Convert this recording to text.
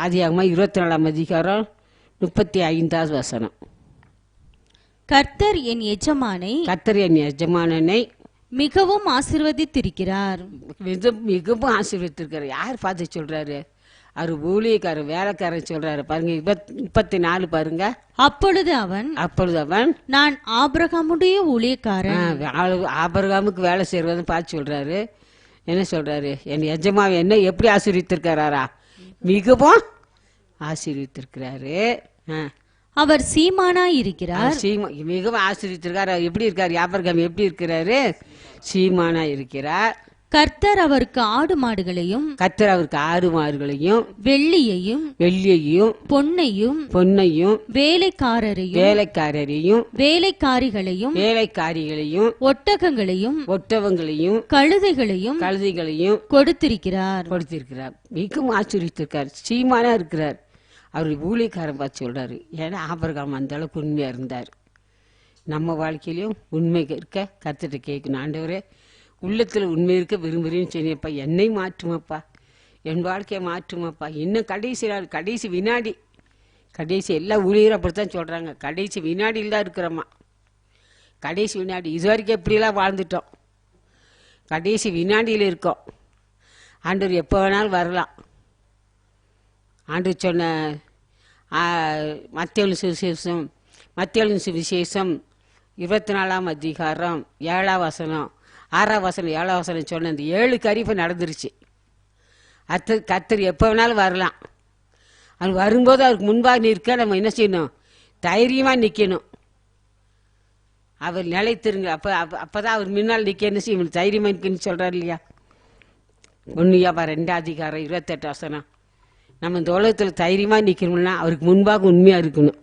ஆதியாகமம் 24ஆம் அதிகாரம் 35வது வசனம். கர்த்தர் என் எஜமானை கர்த்தர் என் எஜமானனை மிகவும் ஆசீர்வதித்திருக்கிறார். மிகவும் ஆசீர்வதித்திருக்கிறார். யார் பார்த்து சொல்றாரு? அவர் ஊழியக்காரர், வேலைக்காரன் சொல்றாரு. பாருங்க 34 பாருங்க. அப்பொழுது அவன் நான் ஆபிரகாமுடைய ஊழியக்காரன். ஆபிரகாமுக்கு வேலை செய்யறதுன்னு பார்த்து சொல்றாரு. என்ன சொல்றாரு? என் எஜமான் என்ன எப்படி ஆசீர்வதித்திருக்கிறாரா? மிகவும் ஆசீர்வதித்திருக்கிறாரு. அவர் சீமானாய் இருக்கிறார். மிகவும் ஆசீர்வதித்திருக்காரு. எப்படி இருக்காரு? ஆபிரகாம் எப்படி இருக்கிறாரு? சீமானா இருக்கிறார். கர்த்தர் அவருக்கு ஆடு மாடுகளையும் வெள்ளியையும் பொன்னையும் வேலைக்காரரையும் வேலைக்காரிகளையும் ஒட்டகங்களையும் கழுதைகளையும் கொடுத்திருக்கிறார். மிகவும் ஆச்சரித்திருக்கார். சீமானா இருக்கிறார். அவர் ஊழியக்காரன் பார்த்து சொல்றாரு. ஏன்னா ஆபிரகாம் அந்த அளவுக்கு உண்மையா இருந்தார். நம்ம வாழ்க்கையிலும் உண்மை இருக்க கர்த்தர்ட்ட கேட்கணும். ஆண்டவரே, உள்ளத்தில் உண்மை இருக்க விரும்புகிறேன்னு சொன்னியப்பா, என்னை மாற்றுமப்பா, என் வாழ்க்கையை மாற்றுமப்பா. இன்னும் கடைசி நாள், கடைசி வினாடி, கடைசி எல்லா ஊழியரும் அப்படித்தான் சொல்கிறாங்க. கடைசி வினாடியில் தான் இருக்கிறோம்மா. கடைசி வினாடி. இது வரைக்கும் எப்படிலாம் வாழ்ந்துட்டோம். கடைசி வினாடியில் இருக்கோம். ஆண்டவர் எப்போ வேணாலும் வரலாம். ஆண்டவர் சொன்ன மத்தேயு சுவிசேஷம் 24ஆம் அதிகாரம் 7ஆம் வசனம் 6ஆம் வசனம் 7ஆம் வசனம் சொன்ன இந்த 7 காரியம் நடந்துருச்சு. கர்த்தர் எப்போ வேணாலும் வரலாம். அது வரும்போது அவருக்கு முன்பாக நிற்க நம்ம என்ன செய்யணும்? தைரியமாக நிற்கணும். அவர் நிலைத்திருங்க. அப்போதான் அவர் முன்னால் நிற்க என்ன செய்யணும்? தைரியமாக நிற்கணும்னு சொல்கிறார் இல்லையா? 1 யோவான் 2ஆம் அதிகாரம் 28 வசனம். நம்ம இந்த உலகத்தில் தைரியமாக நிற்கணும்னா அவருக்கு முன்பாக உண்மையாக இருக்கணும்.